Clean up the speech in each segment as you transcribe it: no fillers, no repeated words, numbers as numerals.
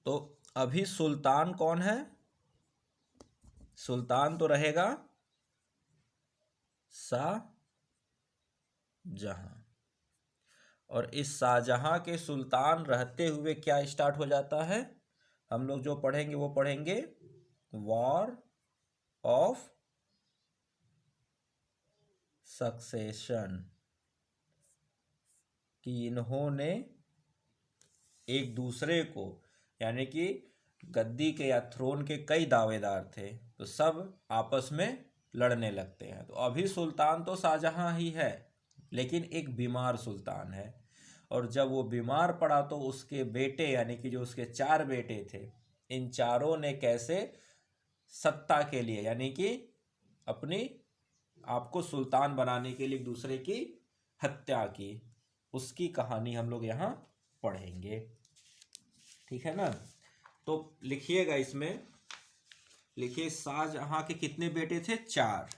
तो अभी सुल्तान कौन है? सुल्तान तो रहेगा शाहजहां। और इस शाहजहां के सुल्तान रहते हुए क्या स्टार्ट हो जाता है? हम लोग जो पढ़ेंगे वो पढ़ेंगे वॉर ऑफ सक्सेशन, कि इन्होंने एक दूसरे को, यानी कि गद्दी के या थ्रोन के कई दावेदार थे, तो सब आपस में लड़ने लगते हैं। तो अभी सुल्तान तो शाहजहां ही है, लेकिन एक बीमार सुल्तान है। और जब वो बीमार पड़ा तो उसके बेटे, यानी कि जो उसके 4 बेटे थे, इन चारों ने कैसे सत्ता के लिए, यानी कि अपनी आपको सुल्तान बनाने के लिए एक दूसरे की हत्या की, उसकी कहानी हम लोग यहाँ पढ़ेंगे। ठीक है ना? तो लिखिएगा, इसमें लिखिए शाहजहां के कितने बेटे थे? 4।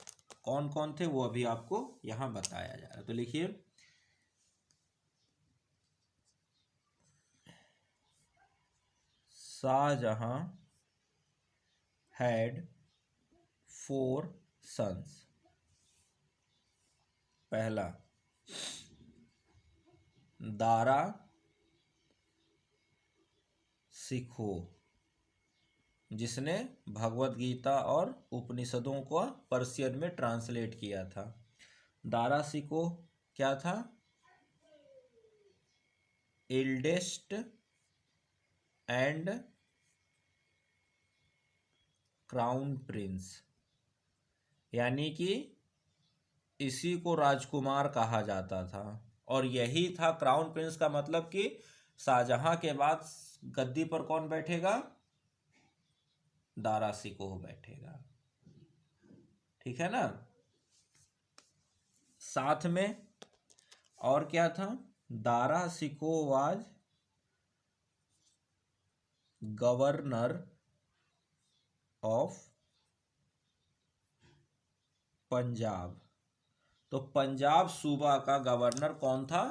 कौन कौन थे वो अभी आपको यहाँ बताया जा रहा है। तो लिखिए शाहजहां हैड 4 सन्स। पहला दारा सिखो, जिसने भगवत गीता और उपनिषदों को पर्शियन में ट्रांसलेट किया था। दारा सिको क्या था? एल्डेस्ट एंड क्राउन प्रिंस, यानी कि इसी को राजकुमार कहा जाता था। और यही था क्राउन प्रिंस का मतलब, कि शाहजहां के बाद गद्दी पर कौन बैठेगा? दारा सिकोह बैठेगा। ठीक है ना? साथ में और क्या था? Dara Shikoh was governor of Punjab. तो पंजाब सूबा का गवर्नर कौन था?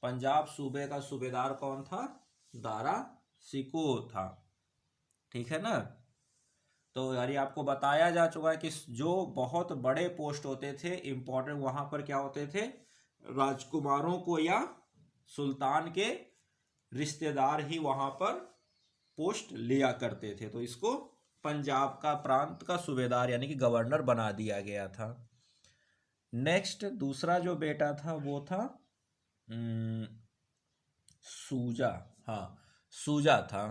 पंजाब सूबे का सूबेदार कौन था? दारा सिकोह था। ठीक है ना? तो यानी आपको बताया जा चुका है कि जो बहुत बड़े पोस्ट होते थे इंपॉर्टेंट, वहां पर क्या होते थे? राजकुमारों को या सुल्तान के रिश्तेदार ही वहां पर पोस्ट लिया करते थे। तो इसको पंजाब का प्रांत का सूबेदार यानी कि गवर्नर बना दिया गया था। नेक्स्ट दूसरा जो बेटा था वो था सूजा। हाँ, सूजा था,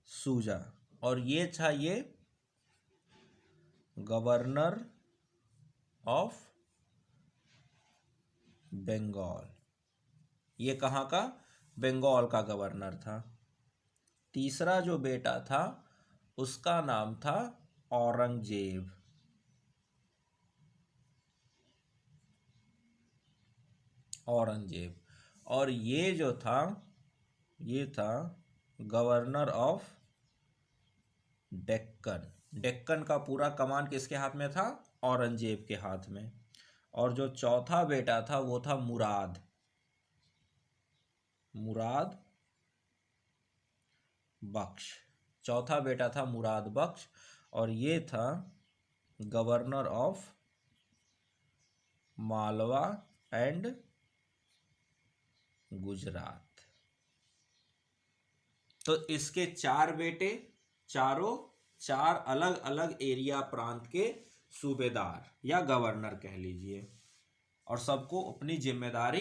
सूजा। और ये था ये गवर्नर ऑफ बंगाल। ये कहाँ का? बंगाल का गवर्नर था। तीसरा जो बेटा था उसका नाम था औरंगजेब। औरंगजेब। और ये जो था, ये था गवर्नर ऑफ डेक्कन। डेक्कन का पूरा कमान किसके हाथ में था? औरंगजेब के हाथ में। और जो चौथा बेटा था वो था मुराद। मुराद बख्श। चौथा बेटा था मुराद बख्श, और ये था governor of Malwa and Gujarat. तो इसके 4 बेटे, चारों 4 अलग अलग एरिया प्रांत के सूबेदार या गवर्नर कह लीजिए, और सबको अपनी जिम्मेदारी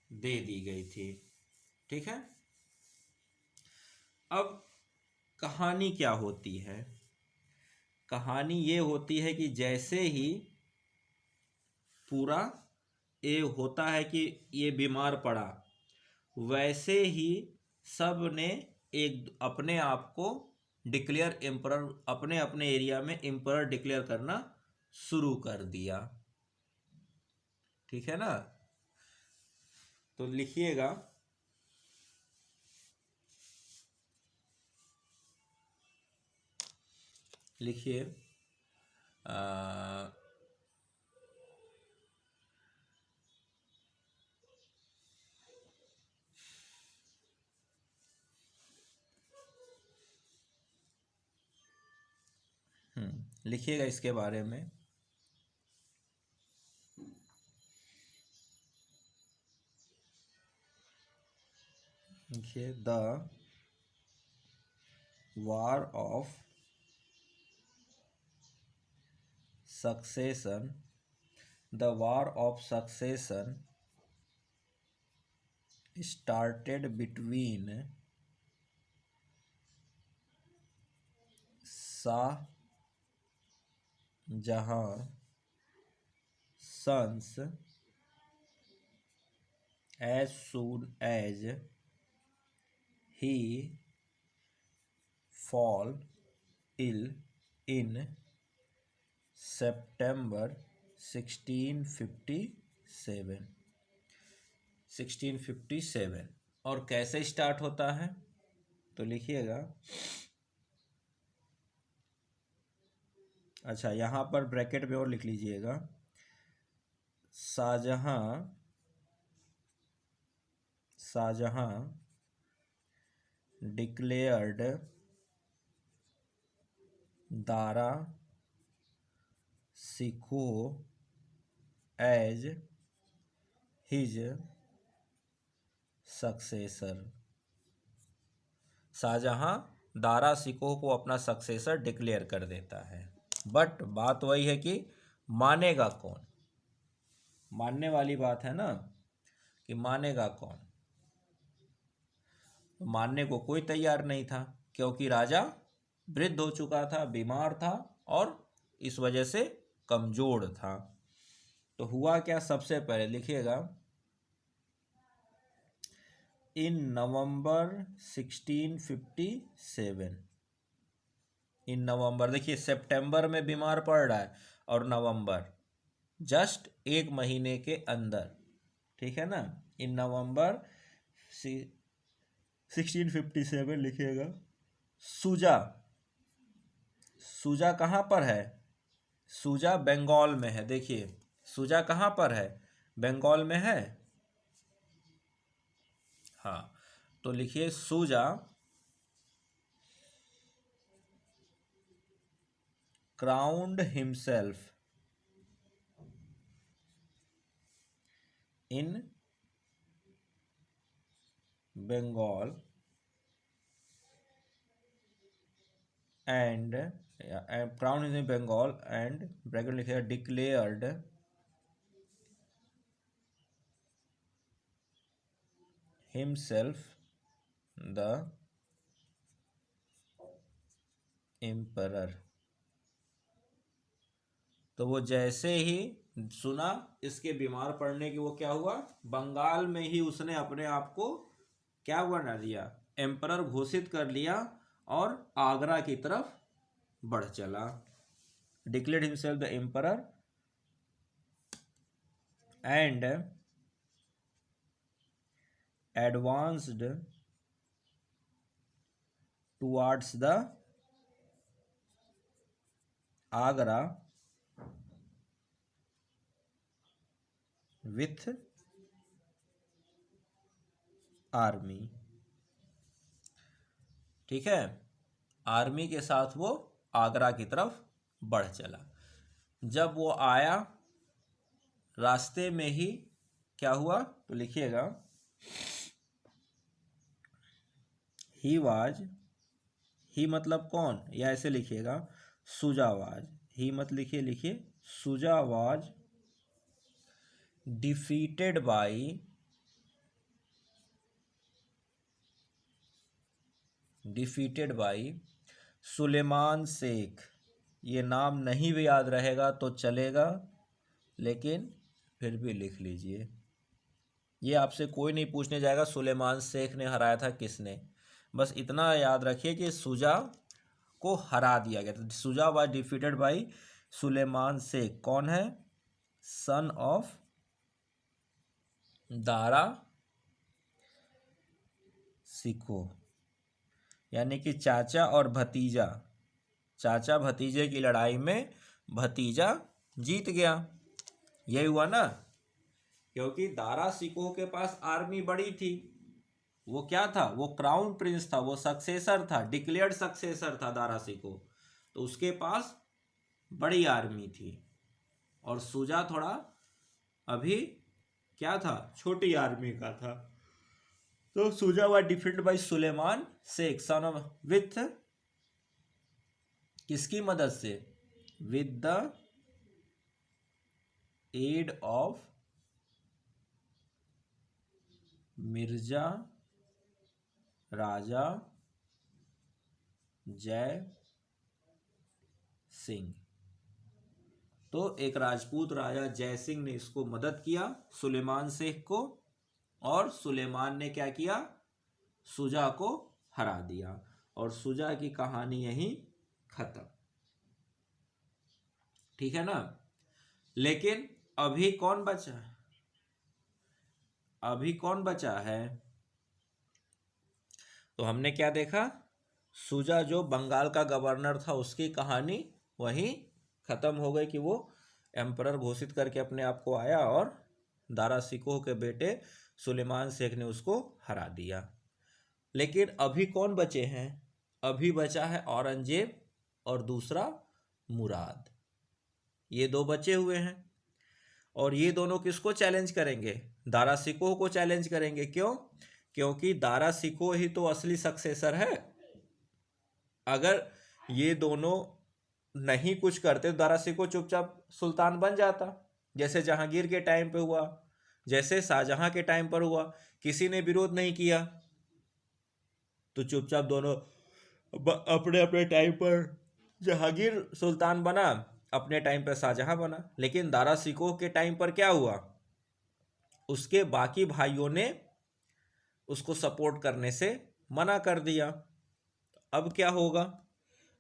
दे दी गई थी। ठीक है? अब कहानी क्या होती है? कहानी ये होती है कि जैसे ही पूरा ये होता है कि ये बीमार पड़ा, वैसे ही सब ने एक अपने आप को डिक्लेयर एम्परर, अपने अपने एरिया में एम्परर डिक्लेयर करना शुरू कर दिया। ठीक है ना? तो लिखिएगा लिखिए लिखिएगा इसके बारे में। देखिए, the war of succession, the war of succession started between Shahjahan sons as soon as he fall ill in September 1657। और कैसे स्टार्ट होता है तो लिखिएगा, अच्छा यहाँ पर ब्रैकेट में और लिख लीजिएगा, Shahjahan declared Dara Shikoh as his successor. Shahjahan Dara Shikoh को अपना सक्सेसर डिक्लेयर कर देता है। बट बात वही है कि मानेगा कौन, मानने वाली बात है ना, कि मानेगा कौन। मानने को कोई तैयार नहीं था, क्योंकि राजा वृद्ध हो चुका था, बीमार था और इस वजह से कमजोर था। तो हुआ क्या, सबसे पहले लिखिएगा, इन नवंबर 1657, इन नवंबर, देखिए सितंबर में बीमार पड़ रहा है और नवंबर जस्ट एक महीने के अंदर, ठीक है ना। इन नवंबर 1657 लिखिएगा। सूजा कहाँ पर है, सूजा बंगाल में है। देखिए सूजा कहाँ पर है, बंगाल में है। हाँ, तो लिखिए सूजा crowned himself in Bengal and crowned in Bengal and bracket लिखिएगा declared himself the emperor। तो वो जैसे ही सुना इसके बीमार पड़ने की, वो क्या हुआ, बंगाल में ही उसने अपने आप को क्या बना दिया, एम्परर घोषित कर लिया और आगरा की तरफ बढ़ चला। Declared himself the emperor and advanced towards the Agra with army. ठीक है, आर्मी के साथ वो आगरा की तरफ बढ़ चला। जब वो आया, रास्ते में ही क्या हुआ तो लिखिएगा, ही मतलब कौन, या ऐसे लिखिएगा सुजावाज, ही मत लिखिए, लिखिए सुजावाज डिफीटेड बाई सुलेमान शेख। ये नाम नहीं भी याद रहेगा तो चलेगा, लेकिन फिर भी लिख लीजिए। ये आपसे कोई नहीं पूछने जाएगा सुलेमान शेख ने हराया था किसने, बस इतना याद रखिए कि सुजा को हरा दिया गया था। Shuja was defeated by Sulaiman Sheikh. कौन है, सन ऑफ दारा शिकोह, यानी कि चाचा और भतीजा, चाचा भतीजे की लड़ाई में भतीजा जीत गया। यही हुआ ना, क्योंकि दारा शिकोह के पास आर्मी बड़ी थी। वो क्या था, वो क्राउन प्रिंस था, वो सक्सेसर था, डिक्लेयर्ड सक्सेसर था दारा शिकोह। तो उसके पास बड़ी आर्मी थी और शुजा थोड़ा अभी क्या था, छोटी आर्मी का था। तो Shuja was defeated by Sulaiman Sheikh son of with, किसकी मदद से, with the aid of Mirza Raja Jai Singh. तो एक राजपूत राजा जय सिंह ने इसको मदद किया सुलेमान शेख को, और सुलेमान ने क्या किया, शुजा को हरा दिया, और शुजा की कहानी यहीं खत्म। ठीक है ना। लेकिन अभी कौन बचा है, अभी कौन बचा है, तो हमने क्या देखा, शुजा जो बंगाल का गवर्नर था उसकी कहानी वहीं खत्म हो गई कि वो एम्परर घोषित करके अपने आप को आया और दारा शिकोह के बेटे सुलेमान शेख ने उसको हरा दिया। लेकिन अभी कौन बचे हैं, अभी बचा है औरंगजेब और दूसरा मुराद, ये दो बचे हुए हैं। और ये दोनों किसको चैलेंज करेंगे, दारा शिकोह को चैलेंज करेंगे। क्यों, क्योंकि दारा शिकोह ही तो असली सक्सेसर है। अगर ये दोनों नहीं कुछ करते तो दारा शिकोह चुपचाप सुल्तान बन जाता, जैसे जहांगीर के टाइम पे हुआ, जैसे शाहजहां के टाइम पर हुआ, किसी ने विरोध नहीं किया तो चुपचाप दोनों अपने अपने टाइम पर, जहांगीर सुल्तान बना, अपने टाइम पर शाहजहां बना। लेकिन दारा शिकोह के टाइम पर क्या हुआ, उसके बाकी भाइयों ने उसको सपोर्ट करने से मना कर दिया। अब क्या होगा,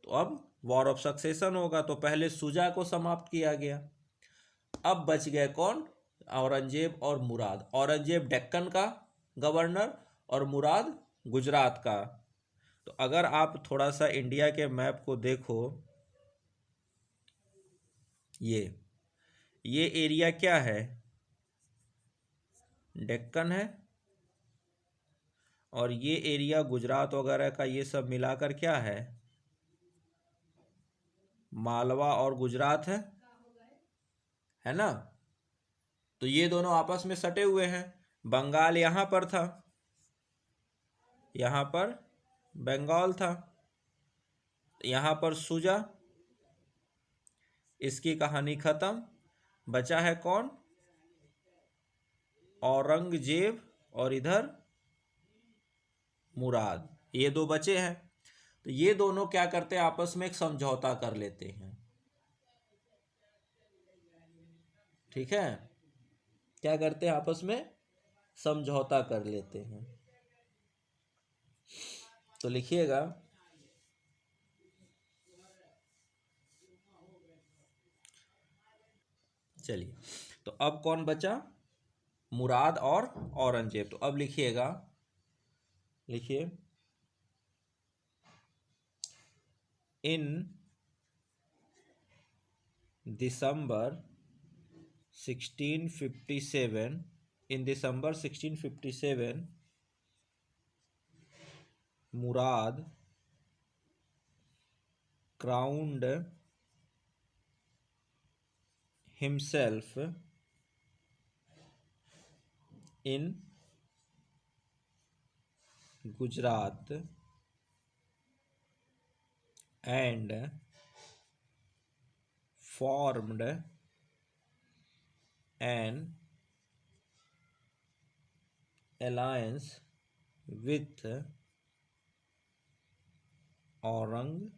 तो अब वॉर ऑफ सक्सेशन होगा। तो पहले शुजा को समाप्त किया गया, अब बच गए कौन, औरंगजेब और मुराद। औरंगजेब डेक्कन का गवर्नर और मुराद गुजरात का। तो अगर आप थोड़ा सा इंडिया के मैप को देखो, ये एरिया क्या है, डेक्कन है, और ये एरिया गुजरात वगैरह का ये सब मिलाकर क्या है, मालवा और गुजरात है ना। तो ये दोनों आपस में सटे हुए हैं। बंगाल यहाँ पर था, यहाँ पर बंगाल था, यहाँ पर शुजा, इसकी कहानी खत्म। बचा है कौन, औरंगजेब और इधर मुराद, ये दो बचे हैं। तो ये दोनों क्या करते हैं, आपस में एक समझौता कर लेते हैं। ठीक है, क्या करते हैं, आपस में समझौता कर लेते हैं। तो लिखिएगा, चलिए, तो अब कौन बचा, मुराद और औरंगजेब। तो अब लिखिएगा, लिखिए, इन दिसंबर 1657, इन दिसंबर 1657 मुराद crowned himself in Gujarat and formed an alliance with Aurangzeb.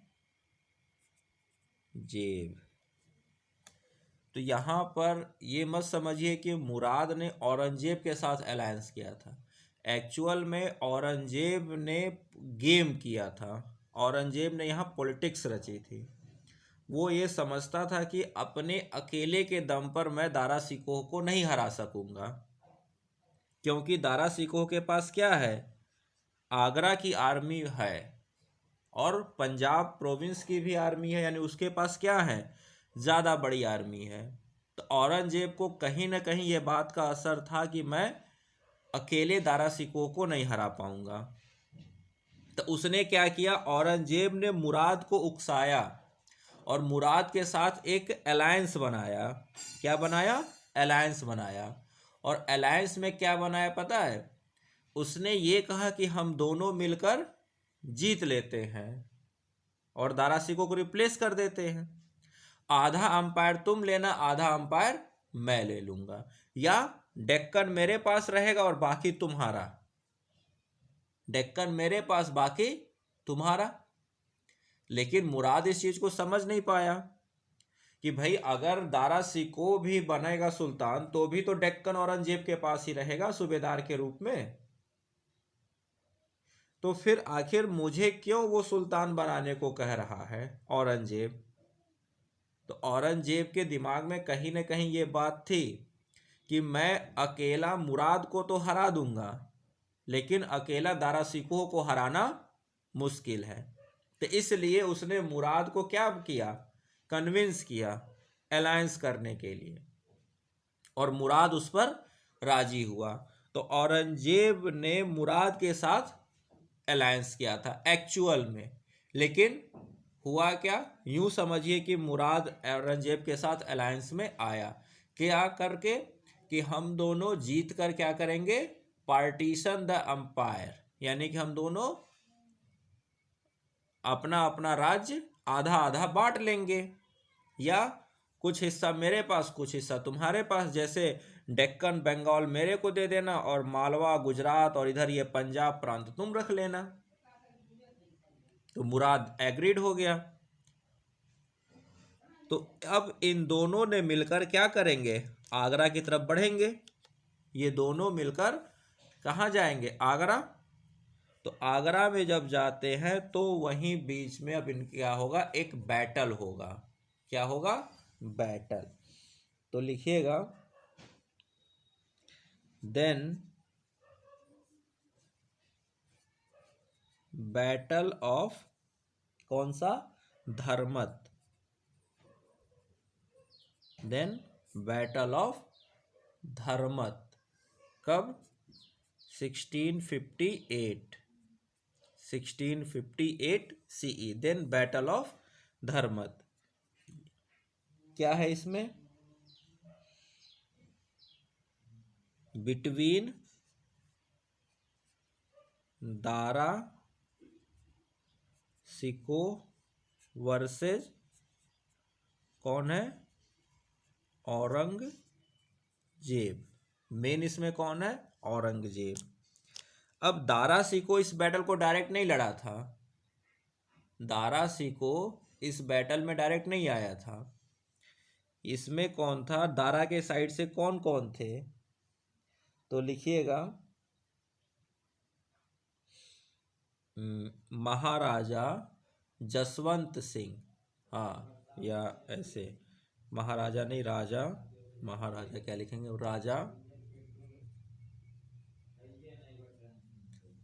तो यहाँ पर ये मत समझिए कि मुराद ने औरंगजेब के साथ अलायंस किया था। एक्चुअल में औरंगजेब ने गेम किया था, औरंगजेब ने यहाँ पॉलिटिक्स रची थी। वो ये समझता था कि अपने अकेले के दम पर मैं दारा शिकोह को नहीं हरा सकूंगा, क्योंकि दारा शिकोह के पास क्या है, आगरा की आर्मी है और पंजाब प्रोविंस की भी आर्मी है, यानी उसके पास क्या है, ज़्यादा बड़ी आर्मी है। तो औरंगजेब को कहीं ना कहीं ये बात का असर था कि मैं अकेले दारा शिकोह को नहीं हरा पाऊंगा। तो उसने क्या किया, औरंगजेब ने मुराद को उकसाया और मुराद के साथ एक अलायंस बनाया। क्या बनाया? अलायंस बनाया। और अलायंस में क्या बनाया पता है? उसने ये कहा कि हम दोनों मिलकर जीत लेते हैं और दारा सिकोह को रिप्लेस कर देते हैं। आधा अंपायर तुम लेना, आधा अंपायर मैं ले लूंगा, या डेक्कन मेरे पास रहेगा और बाकी तुम्हारा। डेक्कन मेरे पास, बाकी तुम्हारा। लेकिन मुराद इस चीज को समझ नहीं पाया कि भाई अगर दारा सिकोह भी बनेगा सुल्तान तो भी तो डेक्कन औरंगजेब के पास ही रहेगा सूबेदार के रूप में। तो फिर आखिर मुझे क्यों वो सुल्तान बनाने को कह रहा है औरंगजेब? तो औरंगजेब के दिमाग में कहीं ना कहीं ये बात थी कि मैं अकेला मुराद को तो हरा दूंगा, लेकिन अकेला दारा सिकोह को हराना मुश्किल है। तो इसलिए उसने मुराद को क्या किया? कन्विंस किया अलायंस करने के लिए, और मुराद उस पर राजी हुआ। तो औरंगजेब ने मुराद के साथ अलायंस किया था एक्चुअल में। लेकिन हुआ क्या? यूं समझिए कि मुराद औरंगजेब के साथ अलायंस में आया क्या करके कि हम दोनों जीत कर क्या करेंगे? पार्टीशन द अंपायर, यानी कि हम दोनों अपना अपना राज्य आधा आधा बांट लेंगे, या कुछ हिस्सा मेरे पास कुछ हिस्सा तुम्हारे पास। जैसे डेक्कन बंगाल मेरे को दे देना और मालवा गुजरात और इधर ये पंजाब प्रांत तुम रख लेना। तो मुराद एग्रीड हो गया। तो अब इन दोनों ने मिलकर क्या करेंगे? आगरा की तरफ बढ़ेंगे। ये दोनों मिलकर कहाँ जाएंगे? आगरा। तो आगरा में जब जाते हैं तो वहीं बीच में अब इनका क्या होगा? एक बैटल होगा। क्या होगा? बैटल। तो लिखिएगा, देन बैटल ऑफ कौन सा? Dharmat. Then battle of Dharmat. कब? 1658 CE। Then battle of Dharmat. क्या है इसमें? बिटवीन दारा सिकोह वर्सेस कौन है? औरंगजेब। मेन इसमें कौन है? औरंगजेब। अब दारा सिकोह इस बैटल को डायरेक्ट नहीं लड़ा था। दारा सिकोह इस बैटल में डायरेक्ट नहीं आया था। इसमें कौन था? दारा के साइड से कौन कौन थे? तो लिखिएगा, महाराजा जसवंत सिंह। हाँ, या ऐसे महाराजा नहीं, राजा। महाराजा क्या लिखेंगे? Raja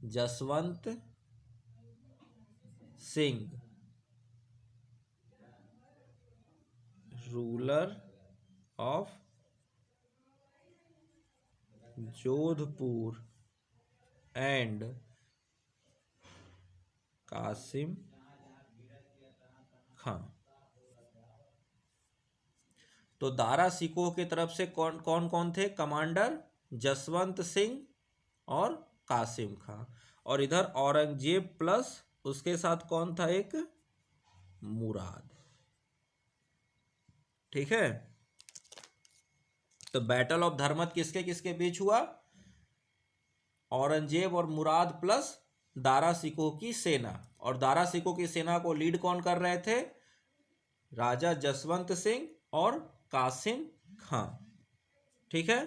Jaswant Singh, ruler of Jodhpur and Kasim Khan. तो दारा सिकोह की तरफ से कौन कौन कौन थे कमांडर? जसवंत सिंह और कासिम खां। और इधर औरंगजेब प्लस उसके साथ कौन था? एक मुराद। ठीक है। तो बैटल ऑफ धर्मत किसके किसके बीच हुआ? औरंगजेब और मुराद प्लस दारा सिकोह की सेना। और दारा सिकोह की सेना को लीड कौन कर रहे थे? राजा जसवंत सिंह और कासिम खां। ठीक है।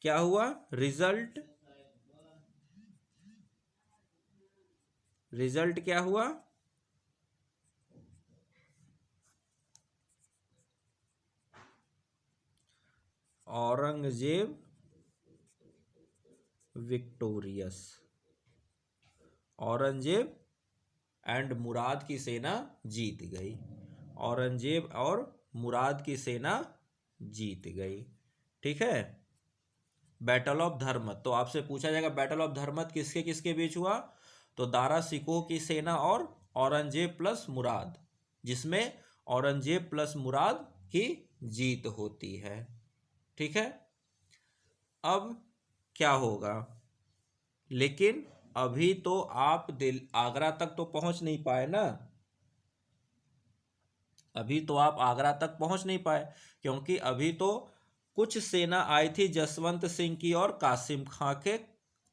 क्या हुआ रिजल्ट? रिजल्ट क्या हुआ? औरंगजेब विक्टोरियस। औरंगजेब एंड मुराद की सेना जीत गई। औरंगजेब और मुराद की सेना जीत गई। ठीक है। Battle of Dharmat. तो आपसे पूछा जाएगा बैटल ऑफ धर्मत किसके किसके बीच हुआ? तो दारा सिकोह की सेना और औरंगजेब प्लस मुराद, जिसमें औरंगजेब प्लस मुराद की जीत होती है। ठीक है, अब क्या होगा, लेकिन अभी तो आप आगरा तक तो पहुंच नहीं पाए ना, अभी तो आप आगरा तक पहुंच नहीं पाए, क्योंकि अभी तो कुछ सेना आई थी जसवंत सिंह की और कासिम खां के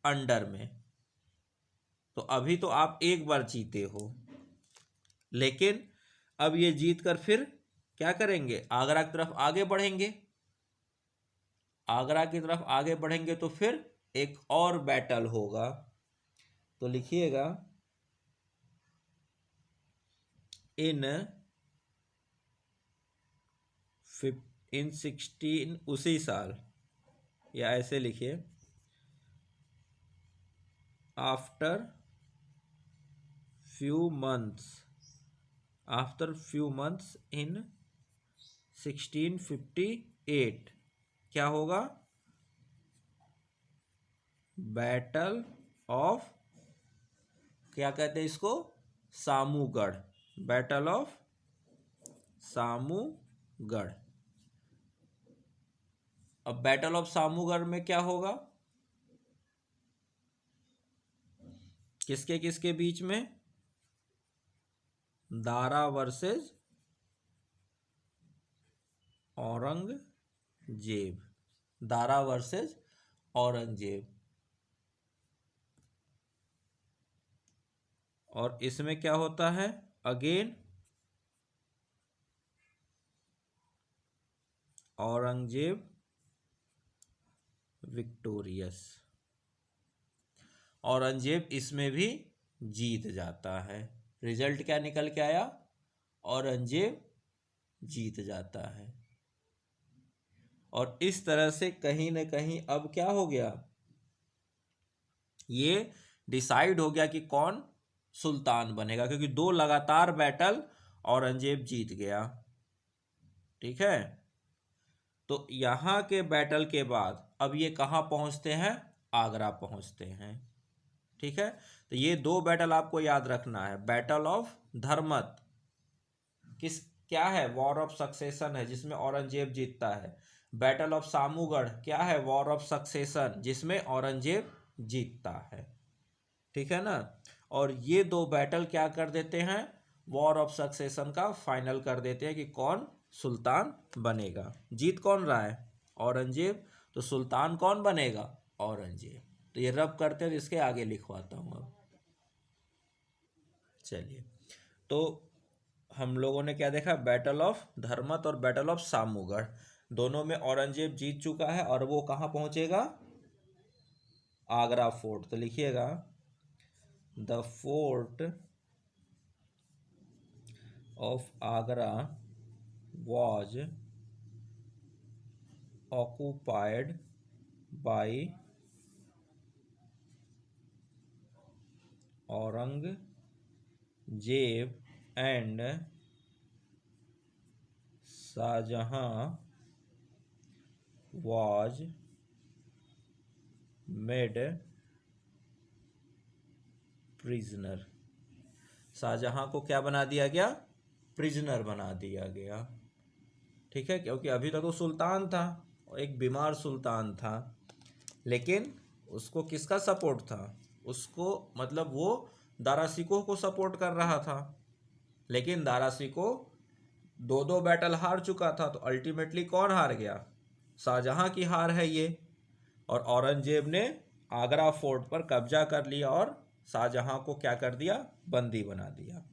अंडर में। तो अभी तो आप एक बार जीते हो, लेकिन अब ये जीत कर फिर क्या करेंगे, आगरा की तरफ आगे बढ़ेंगे। आगरा की तरफ आगे बढ़ेंगे तो फिर एक और बैटल होगा। तो लिखिएगा, इन 16 उसी साल, या ऐसे लिखिए, after few months, after few months in 1658 क्या होगा, बैटल ऑफ, क्या कहते हैं इसको, सामूगढ़, बैटल ऑफ सामूगढ़। अब बैटल ऑफ सामूगढ़ में क्या होगा, किसके किसके बीच में, दारा वर्सेस औरंगजेब, दारा वर्सेस औरंगजेब। और इसमें क्या होता है, अगेन औरंगजेब विक्टोरियस, औरंगजेब इसमें भी जीत जाता है। रिजल्ट क्या निकल के आया, औरंगजेब जीत जाता है। और इस तरह से कहीं ना कहीं अब क्या हो गया, ये डिसाइड हो गया कि कौन सुल्तान बनेगा, क्योंकि 2 लगातार बैटल औरंगजेब जीत गया। ठीक है, तो यहां के बैटल के बाद अब ये कहां पहुंचते हैं, आगरा पहुंचते हैं। ठीक है, तो ये 2 बैटल आपको याद रखना है। बैटल ऑफ धर्मत किस क्या है, वॉर ऑफ सक्सेशन है, जिसमें औरंगजेब जीतता है। बैटल ऑफ सामूगढ़ क्या है, वॉर ऑफ सक्सेशन, जिसमें औरंगजेब जीतता है। ठीक है ना, और ये 2 बैटल क्या कर देते हैं, वॉर ऑफ सक्सेशन का फाइनल कर देते हैं कि कौन सुल्तान बनेगा। जीत कौन रहा है, औरंगजेब, तो सुल्तान कौन बनेगा, औरंगजेब। तो ये रब करते हैं, इसके आगे लिखवाता हूँ अब। चलिए, तो हम लोगों ने क्या देखा, बैटल ऑफ धर्मत और बैटल ऑफ सामूगढ़, दोनों में औरंगजेब जीत चुका है, और वो कहाँ पहुंचेगा, आगरा फोर्ट। तो लिखिएगा, the fort of Agra was occupied by Aurangzeb and Shahjahan was made prisoner। Shahjahan को क्या बना दिया गया, प्रिजनर बना दिया गया। ठीक है, क्योंकि अभी तक तो सुल्तान था, एक बीमार सुल्तान था, लेकिन उसको किसका सपोर्ट था, उसको मतलब वो दारा शिकोह को सपोर्ट कर रहा था। लेकिन दारा शिकोह 2 बैटल हार चुका था, तो अल्टीमेटली कौन हार गया, शाहजहां की हार है ये। और औरंगजेब ने आगरा फोर्ट पर कब्जा कर लिया और शाहजहां को क्या कर दिया, बंदी बना दिया।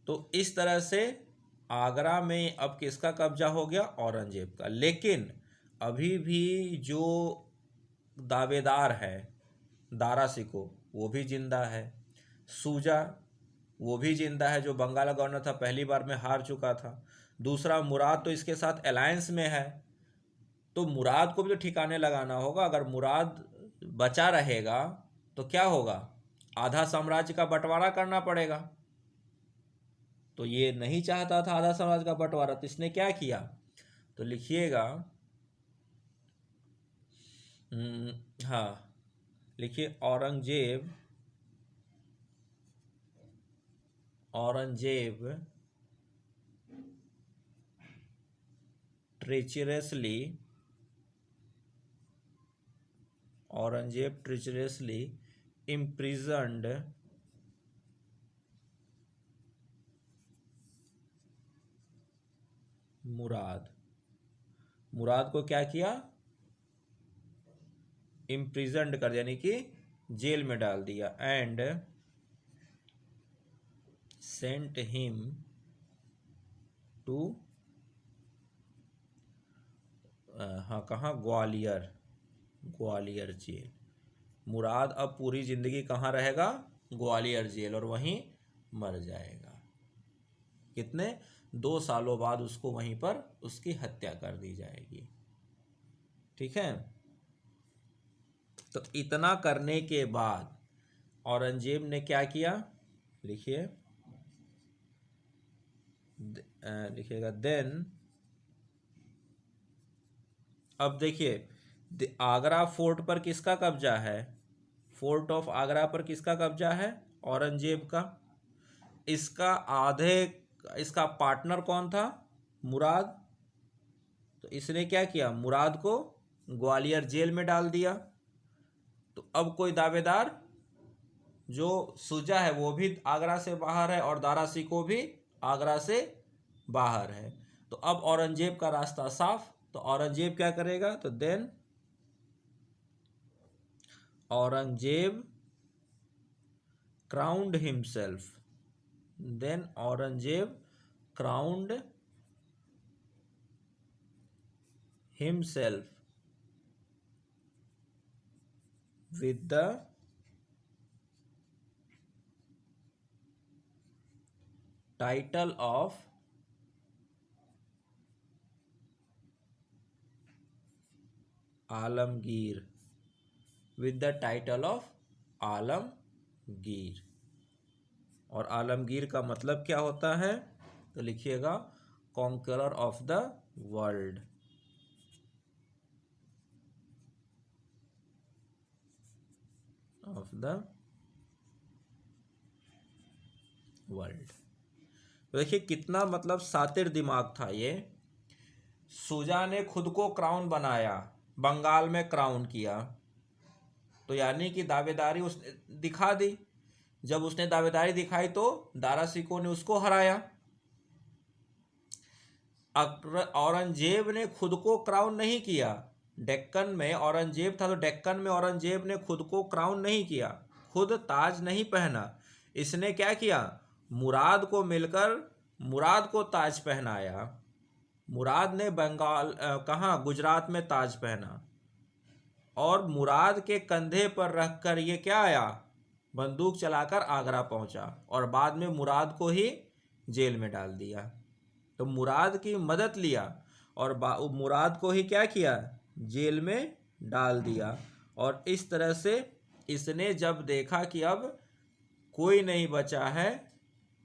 तो इस तरह से आगरा में अब किसका कब्जा हो गया, औरंगजेब का। लेकिन अभी भी जो दावेदार है, दारा शिकोह वो भी जिंदा है, सूजा वो भी जिंदा है, जो बंगाल गवर्नर था, पहली बार में हार चुका था। दूसरा मुराद तो इसके साथ अलायंस में है, तो मुराद को भी तो ठिकाने लगाना होगा। अगर मुराद बचा रहेगा तो क्या होगा, आधा साम्राज्य का बंटवारा करना पड़ेगा। तो ये नहीं चाहता था आधा साम्राज्य का बंटवारा, तो इसने क्या किया, तो लिखिएगा, हाँ लिखिए, औरंगजेब treacherously imprisoned मुराद को क्या किया? इम्प्रिजन्ड कर, यानी कि जेल में डाल दिया। एंड सेंट हिम टू कहाँ? ग्वालियर जेल। मुराद अब पूरी जिंदगी कहाँ रहेगा? ग्वालियर जेल, और वहीं मर जाएगा। कितने? 2 सालों बाद उसको वहीं पर उसकी हत्या कर दी जाएगी। ठीक है। तो इतना करने के बाद औरंगजेब ने क्या किया? लिखिएगा देन। अब देखिए, आगरा फोर्ट पर किसका कब्जा है? फोर्ट ऑफ आगरा पर किसका कब्जा है? औरंगजेब का। इसका पार्टनर कौन था? मुराद। तो इसने क्या किया? मुराद को ग्वालियर जेल में डाल दिया। तो अब कोई दावेदार, जो सुजा है वो भी आगरा से बाहर है और दारा सिकोह भी आगरा से बाहर है। तो अब औरंगजेब का रास्ता साफ। तो औरंगजेब क्या करेगा? तो then Aurangzeb crowned himself with the title of Alamgir. और आलमगीर का मतलब क्या होता है? तो लिखिएगा कॉन्करर ऑफ द वर्ल्ड। तो देखिए कितना मतलब सातिर दिमाग था ये। सुजा ने खुद को क्राउन बनाया, बंगाल में क्राउन किया, तो यानी कि दावेदारी उसने दिखा दी। जब उसने दावेदारी दिखाई तो दारा सिकोह ने उसको हराया। औरंगजेब ने खुद को क्राउन नहीं किया। डेक्कन में औरंगजेब था, तो डेक्कन में औरंगजेब ने खुद को क्राउन नहीं किया, खुद ताज नहीं पहना। इसने क्या किया? मुराद को मिलकर मुराद को ताज पहनाया। मुराद ने कहाँ? गुजरात में ताज पहना, और मुराद के कंधे पर रखकर ये क्या आया? बंदूक चलाकर आगरा पहुंचा, और बाद में मुराद को ही जेल में डाल दिया। तो मुराद की मदद लिया और मुराद को ही क्या किया? जेल में डाल दिया। और इस तरह से इसने जब देखा कि अब कोई नहीं बचा है,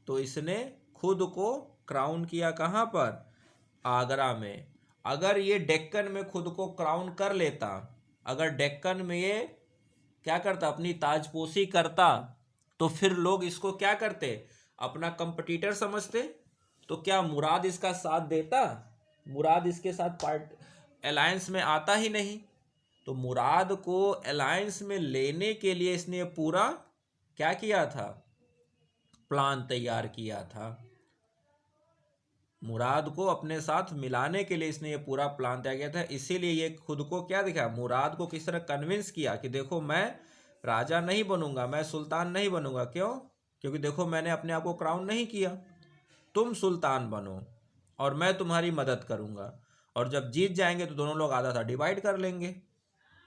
तो इसने खुद को क्राउन किया। कहाँ पर? आगरा में। अगर ये डेक्कन में खुद को क्राउन कर लेता, अगर डेक्कन में ये क्या करता? अपनी ताजपोशी करता, तो फिर लोग इसको क्या करते? अपना कंपटीटर समझते। तो क्या मुराद इसका साथ देता? मुराद इसके साथ अलायंस में आता ही नहीं। तो मुराद को अलायंस में लेने के लिए इसने पूरा क्या किया था? प्लान तैयार किया था। मुराद को अपने साथ मिलाने के लिए इसने ये पूरा प्लान तैयार किया था। इसीलिए ये खुद को क्या दिखा? मुराद को किस तरह कन्विंस किया कि देखो मैं राजा नहीं बनूंगा, मैं सुल्तान नहीं बनूंगा। क्यों? क्योंकि देखो मैंने अपने आप को क्राउन नहीं किया, तुम सुल्तान बनो और मैं तुम्हारी मदद करूंगा, और जब जीत जाएंगे तो दोनों लोग आधा आधा डिवाइड कर लेंगे।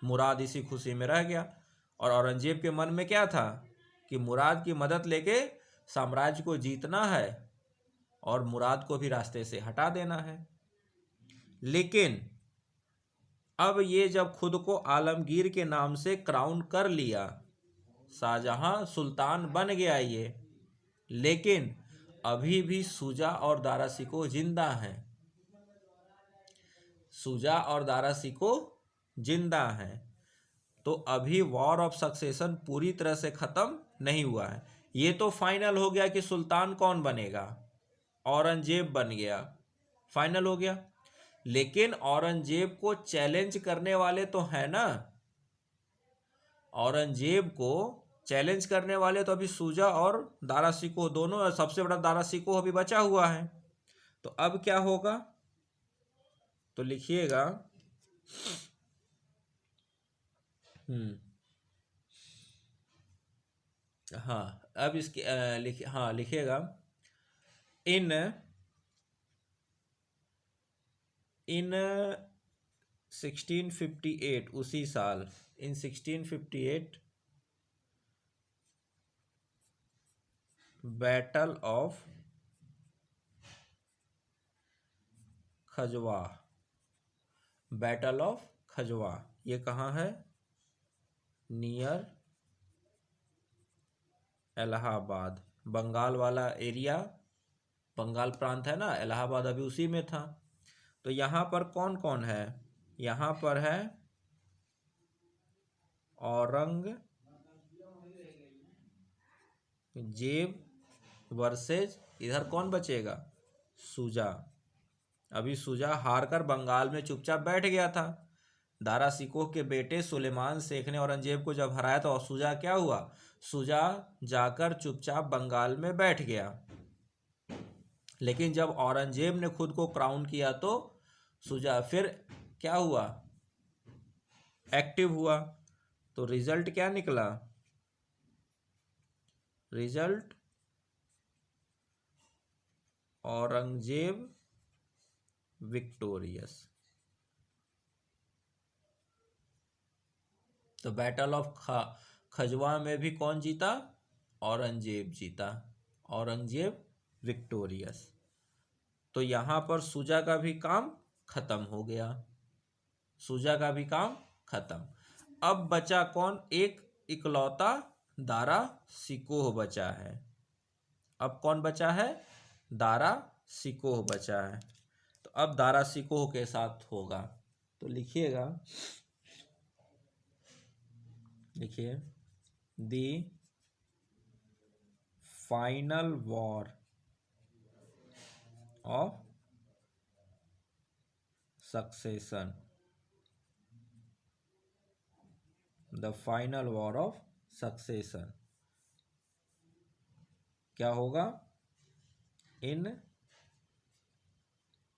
मुराद इसी खुशी में रह गया। और औरंगजेब के मन में क्या था? कि मुराद की मदद लेके साम्राज्य को जीतना है और मुराद को भी रास्ते से हटा देना है। लेकिन अब ये जब खुद को आलमगीर के नाम से क्राउन कर लिया, शाहजहां सुल्तान बन गया ये, लेकिन अभी भी सुजा और दारा सिकोह जिंदा हैं। सुजा और दारा सिकोह जिंदा हैं। तो अभी वॉर ऑफ सक्सेशन पूरी तरह से खत्म नहीं हुआ है। ये तो फाइनल हो गया कि सुल्तान कौन बनेगा, औरंगजेब बन गया, फाइनल हो गया। लेकिन औरंगजेब को चैलेंज करने वाले तो है ना, औरंगजेब को चैलेंज करने वाले तो अभी शुजा और दारा शिकोह दोनों, सबसे बड़ा दारा शिकोह अभी बचा हुआ है। तो अब क्या होगा, तो लिखिएगा, हाँ अब इसके हाँ लिखिएगा, इन इन 1658, उसी साल, इन 1658 बैटल ऑफ खजवा, बैटल ऑफ खजवा, ये कहाँ है, नियर इलाहाबाद, बंगाल वाला एरिया, बंगाल प्रांत है ना, इलाहाबाद अभी उसी में था। तो यहाँ पर कौन कौन है, यहाँ पर है औरंगजेब वर्सेज, इधर कौन बचेगा, शुजा। अभी शुजा हार कर बंगाल में चुपचाप बैठ गया था। दारा शिकोह के बेटे सुलेमान शेख ने औरंगजेब को जब हराया तो शुजा क्या हुआ, शुजा जाकर चुपचाप बंगाल में बैठ गया। लेकिन जब औरंगजेब ने खुद को क्राउन किया तो शुजा फिर क्या हुआ, एक्टिव हुआ। तो रिजल्ट क्या निकला, रिजल्ट औरंगजेब विक्टोरियस। तो बैटल ऑफ खजवा में भी कौन जीता, औरंगजेब जीता, औरंगजेब विक्टोरियस। तो यहां पर शुजा का भी काम खत्म हो गया, शुजा का भी काम खत्म। अब बचा कौन, एक इकलौता दारा शिकोह बचा है। अब कौन बचा है, दारा शिकोह बचा है। तो अब दारा शिकोह के साथ होगा, तो लिखिएगा, लिखिए, the final war of succession, the final war of succession क्या होगा, इन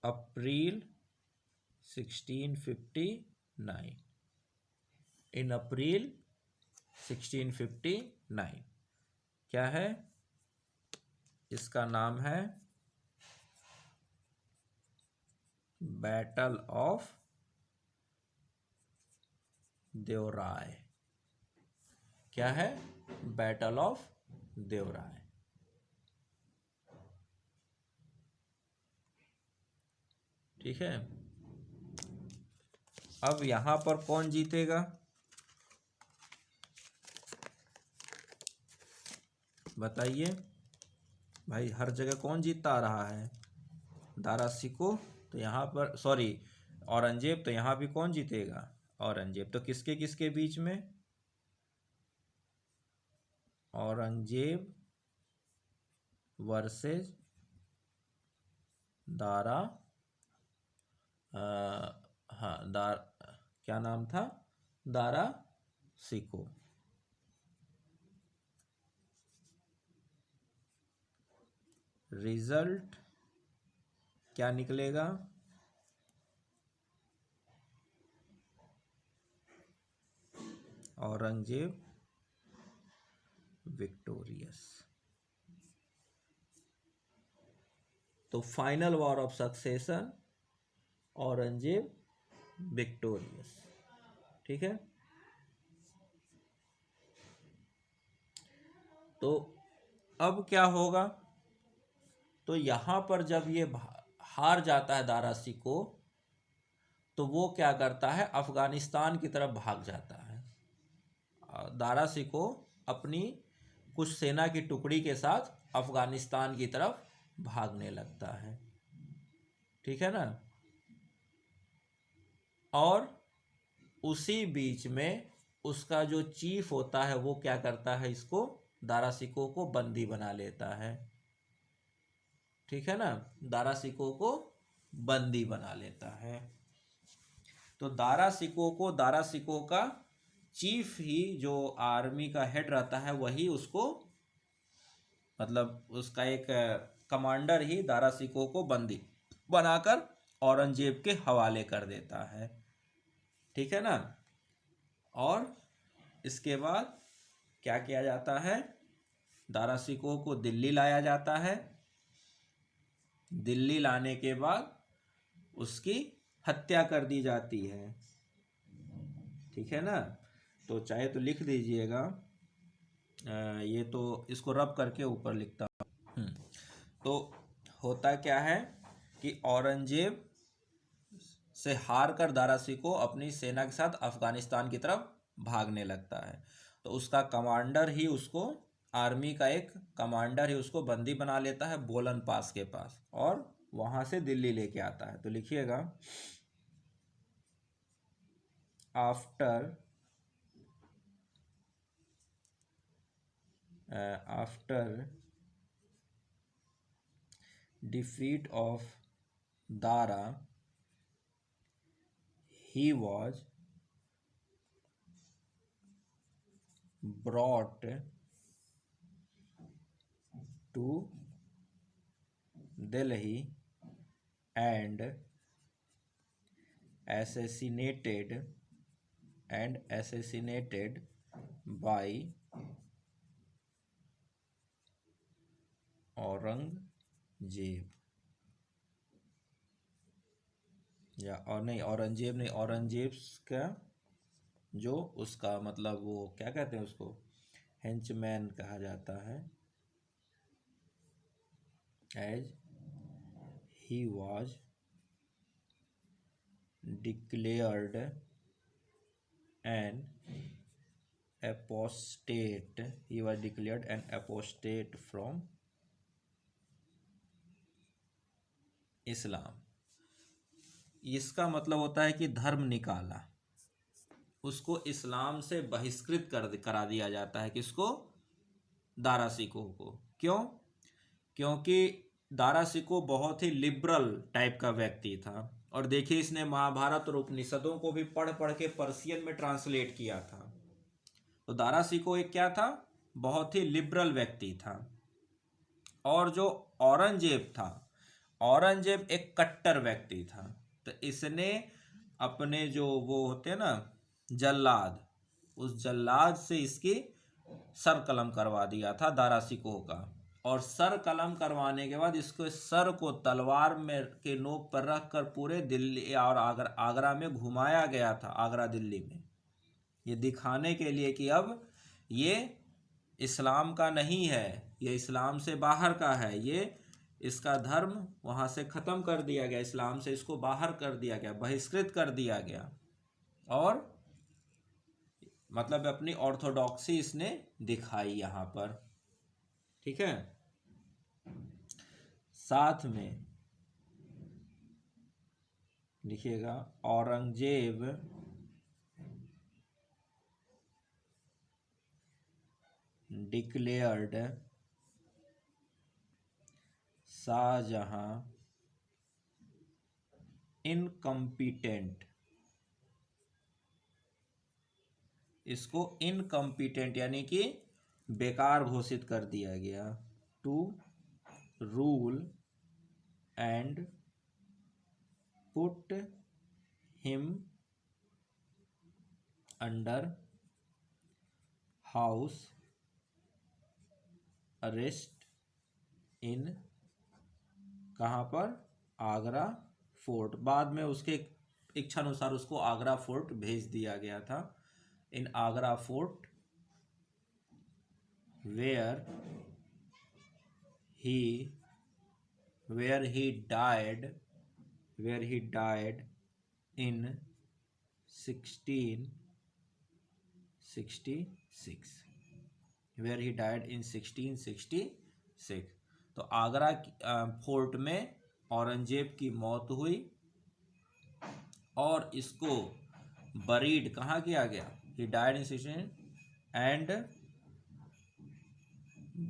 अप्रैल 1659, इन अप्रैल 1659 क्या है, इसका नाम है बैटल ऑफ देवराय। क्या है, बैटल ऑफ देवराय। ठीक है। अब यहां पर कौन जीतेगा, बताइए भाई, हर जगह कौन जीतता आ रहा है, दारा शिकोह। तो यहाँ पर सॉरी औरंगजेब, तो यहाँ भी कौन जीतेगा, औरंगजेब। तो किसके किसके बीच में, औरंगजेब वर्सेस दारा हाँ क्या नाम था, दारा शिकोह। रिजल्ट क्या निकलेगा, औरंगजेब विक्टोरियस। तो final war of succession, Aurangzeb victorious. ठीक है। तो अब क्या होगा, तो यहां पर जब ये हार जाता है दारा शिकोह, तो वो क्या करता है, अफगानिस्तान की तरफ भाग जाता है। दारा शिकोह अपनी कुछ सेना की टुकड़ी के साथ अफगानिस्तान की तरफ भागने लगता है। ठीक है ना। और उसी बीच में उसका जो चीफ होता है वो क्या करता है, इसको दारा सिकोह को बंदी बना लेता है। ठीक है ना, दारा सिकोह को बंदी बना लेता है। तो दारा सिकोह का चीफ ही, जो आर्मी का हेड रहता है, वही उसको, मतलब उसका एक कमांडर ही दारा सिकोह को बंदी बनाकर औरंगजेब के हवाले कर देता है। ठीक है ना। और इसके बाद क्या किया जाता है, दारा सिकोह को दिल्ली लाया जाता है। दिल्ली लाने के बाद उसकी हत्या कर दी जाती है। ठीक है ना। तो चाहे तो लिख दीजिएगा, ये तो इसको रब करके ऊपर लिखता हूँ। तो होता क्या है कि औरंगजेब से हार कर दारा सिकोह अपनी सेना के साथ अफगानिस्तान की तरफ भागने लगता है। तो उसका कमांडर ही उसको, आर्मी का एक कमांडर ही उसको बंदी बना लेता है बोलन पास के पास, और वहां से दिल्ली लेके आता है। तो लिखिएगा, after defeat of Dara, he was brought to Delhi and assassinated by Aurangzeb, या और नहीं, औरंगजेब नहीं, औरंगजेब का जो उसका मतलब, वो क्या कहते हैं उसको, हेंचमैन कहा जाता है, as he was declared an apostate, he was declared an apostate from Islam. इसका मतलब होता है कि धर्म निकाला, उसको इस्लाम से बहिष्कृत करा दिया जाता है। किसको? दारा सिकोह को। क्यों? क्योंकि दारा सिकोह बहुत ही लिबरल टाइप का व्यक्ति था। और देखिए, इसने महाभारत और उपनिषदों को भी पढ़ पढ़ के पर्शियन में ट्रांसलेट किया था। तो दारा सिकोह एक क्या था? बहुत ही लिबरल व्यक्ति था। और जो औरंगजेब था, औरंगजेब एक कट्टर व्यक्ति था। तो इसने अपने जो वो होते हैं ना जल्लाद, उस जल्लाद से इसकी सर कलम करवा दिया था दारा सिकोह का। और सर कलम करवाने के बाद इसको सर को तलवार में के नोक पर रख कर पूरे दिल्ली और आगरा में घुमाया गया था, आगरा दिल्ली में, ये दिखाने के लिए कि अब ये इस्लाम का नहीं है, ये इस्लाम से बाहर का है, ये इसका धर्म वहाँ से ख़त्म कर दिया गया, इस्लाम से इसको बाहर कर दिया गया, बहिष्कृत कर दिया गया। और मतलब अपनी ऑर्थोडॉक्सी इसने दिखाई यहाँ पर। ठीक है। साथ में लिखिएगा, औरंगजेब डिक्लेयर्ड शाहजहां इनकम्पिटेंट, इसको इनकम्पिटेंट यानी कि बेकार घोषित कर दिया गया, to rule and put him under house arrest in, कहाँ पर? आगरा फोर्ट। बाद में उसके इच्छा अनुसार उसको आगरा फोर्ट भेज दिया गया था। In Agra fort where he died in 1666, where he died in 1666। तो आगरा फोर्ट में औरंगजेब की मौत हुई और इसको बरीड कहाँ किया गया? he died in 16 and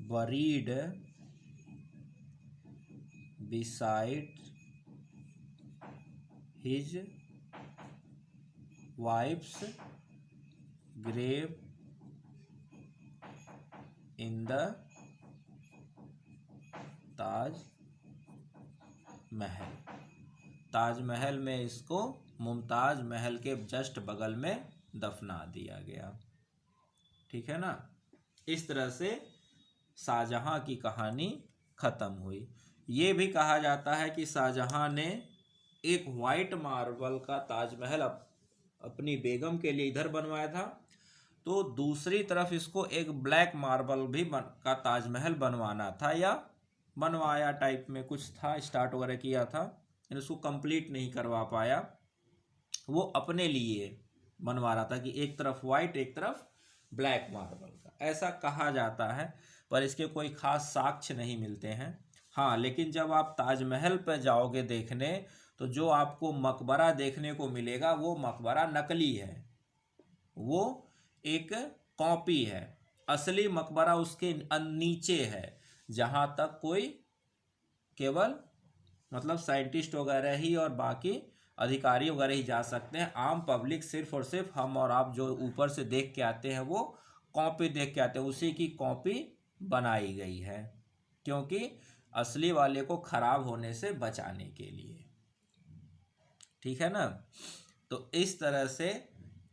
buried beside his wife's grave in the Taj Mahal. Taj Mahal में इसको मुमताज महल के जस्ट बगल में दफना दिया गया। ठीक है ना। इस तरह से शाहजहां की कहानी खत्म हुई। ये भी कहा जाता है कि शाहजहां ने एक वाइट मार्बल का ताजमहल अपनी बेगम के लिए इधर बनवाया था, तो दूसरी तरफ इसको एक ब्लैक मार्बल भी का ताजमहल बनवाना था, या बनवाया टाइप में कुछ था, स्टार्ट वगैरह किया था, उसको कंप्लीट नहीं करवा पाया। वो अपने लिए बनवा रहा था कि एक तरफ वाइट एक तरफ ब्लैक मार्बल का, ऐसा कहा जाता है, पर इसके कोई खास साक्ष्य नहीं मिलते हैं। हाँ, लेकिन जब आप ताजमहल पर जाओगे देखने, तो जो आपको मकबरा देखने को मिलेगा वो मकबरा नकली है, वो एक कॉपी है। असली मकबरा उसके नीचे है, जहाँ तक कोई केवल मतलब साइंटिस्ट वगैरह ही और बाकी अधिकारी वगैरह ही जा सकते हैं। आम पब्लिक सिर्फ और सिर्फ हम और आप जो ऊपर से देख के आते हैं वो कॉपी देख के आते हैं, उसी की कॉपी बनाई गई है, क्योंकि असली वाले को खराब होने से बचाने के लिए। ठीक है ना। तो इस तरह से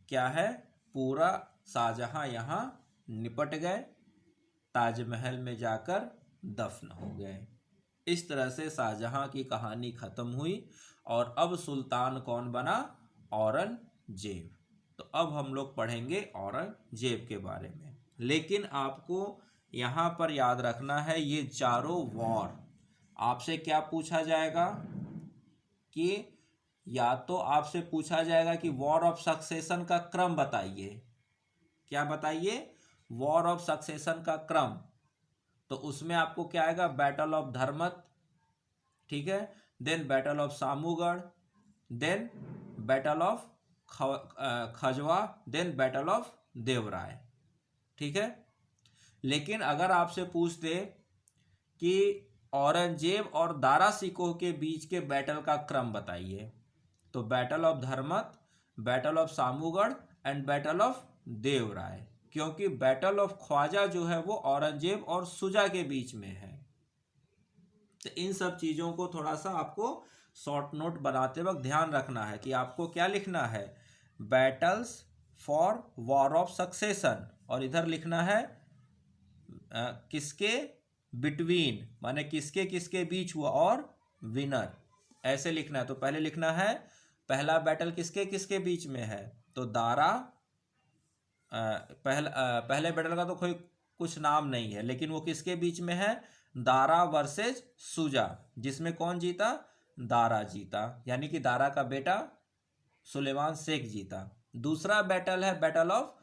क्या है, पूरा शाहजहां यहाँ निपट गए, ताजमहल में जाकर दफन हो गए। इस तरह से शाहजहां की कहानी खत्म हुई। और अब सुल्तान कौन बना? औरंगजेब। तो अब हम लोग पढ़ेंगे औरंगजेब के बारे में। लेकिन आपको यहाँ पर याद रखना है, ये चारों वॉर आपसे क्या पूछा जाएगा कि या तो आपसे पूछा जाएगा कि वॉर ऑफ सक्सेशन का क्रम बताइए। क्या बताइए? वॉर ऑफ सक्सेशन का क्रम। तो उसमें आपको क्या आएगा? बैटल ऑफ धर्मत, ठीक है, then battle of Samugarh, then battle of Khajwa, then battle of Deorai. ठीक है। लेकिन अगर आपसे पूछ दे कि औरंगजेब और दारा सिकोह के बीच के बैटल का क्रम बताइए, तो battle of Dharmat, battle of Samugarh and battle of Deorai, क्योंकि बैटल ऑफ ख्वाजा जो है वो औरंगजेब और शुजा के बीच में है। तो इन सब चीज़ों को थोड़ा सा आपको शॉर्ट नोट बनाते वक्त ध्यान रखना है कि आपको क्या लिखना है, battles for war of succession, और इधर लिखना है किसके बिटवीन, माने किसके किसके बीच हुआ, और विनर, ऐसे लिखना है। तो पहले लिखना है पहला बैटल किसके किसके बीच में है, तो दारा, पहले बैटल का तो कोई कुछ नाम नहीं है, लेकिन वो किसके बीच में है, दारा वर्सेज शुजा, जिसमें कौन जीता, दारा जीता, यानी कि दारा का बेटा सुलेमान शेख जीता। दूसरा बैटल है बैटल ऑफ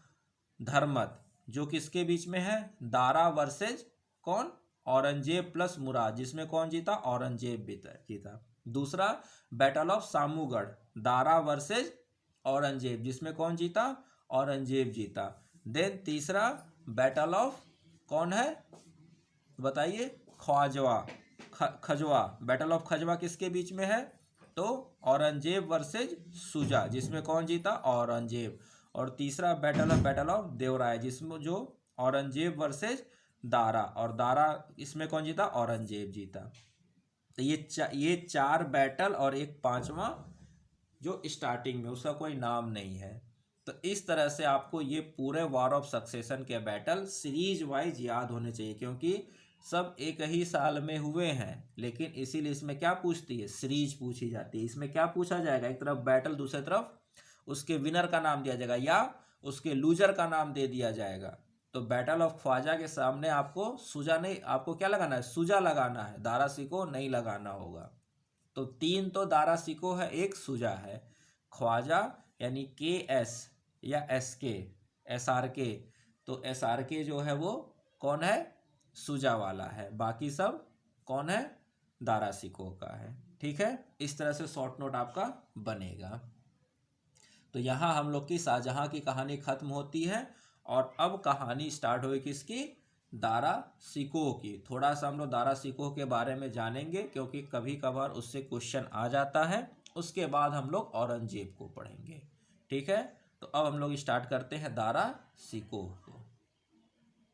धर्मत, जो किसके बीच में है, दारा वर्सेज कौन, औरंगजेब प्लस मुराद, जिसमें कौन जीता, औरंगजेब जीता। दूसरा battle of Samugarh, Dara versus Aurangzeb, जिसमें कौन जीता, औरंगजेब जीता। देन तीसरा बैटल ऑफ कौन है बताइए, खजवा, बैटल ऑफ खजवा किसके बीच में है, तो औरंगजेब वर्सेज शुजा, जिसमें कौन जीता, औरंगजेब। और तीसरा बैटल ऑफ देवराय, जिसमें जो औरंगजेब वर्सेज दारा, और दारा इसमें कौन जीता, औरंगजेब जीता। तो ये चार बैटल और एक पांचवा जो स्टार्टिंग में, उसका कोई नाम नहीं है। तो इस तरह से आपको ये पूरे वॉर ऑफ सक्सेशन के बैटल सीरीज वाइज याद होने चाहिए, क्योंकि सब एक ही साल में हुए हैं, लेकिन इसीलिए इसमें क्या पूछती है, सीरीज पूछी जाती है। इसमें क्या पूछा जाएगा, एक तरफ बैटल, दूसरी तरफ उसके विनर का नाम दिया जाएगा या उसके लूजर का नाम दे दिया जाएगा। तो बैटल ऑफ ख्वाजा के सामने आपको शुजा नहीं, आपको क्या लगाना है, शुजा लगाना है, दारा सिकोह नहीं लगाना होगा। तो तीन तो दारा सिकोह है, एक शुजा है। ख्वाजा यानी KS या SK, SRK, तो SRK जो है वो कौन है, शुजा वाला है, बाकी सब कौन है, दारा सिकोह का है। ठीक है, इस तरह से शॉर्ट नोट आपका बनेगा। तो यहाँ हम लोग की शाहजहां की कहानी खत्म होती है, और अब कहानी स्टार्ट हुई किसकी, दारा शिकोह की। थोड़ा सा हम लोग दारा शिकोह के बारे में जानेंगे क्योंकि कभी कभार उससे क्वेश्चन आ जाता है। उसके बाद हम लोग औरंगजेब को पढ़ेंगे। ठीक है, तो अब हम लोग स्टार्ट करते हैं दारा शिकोह को।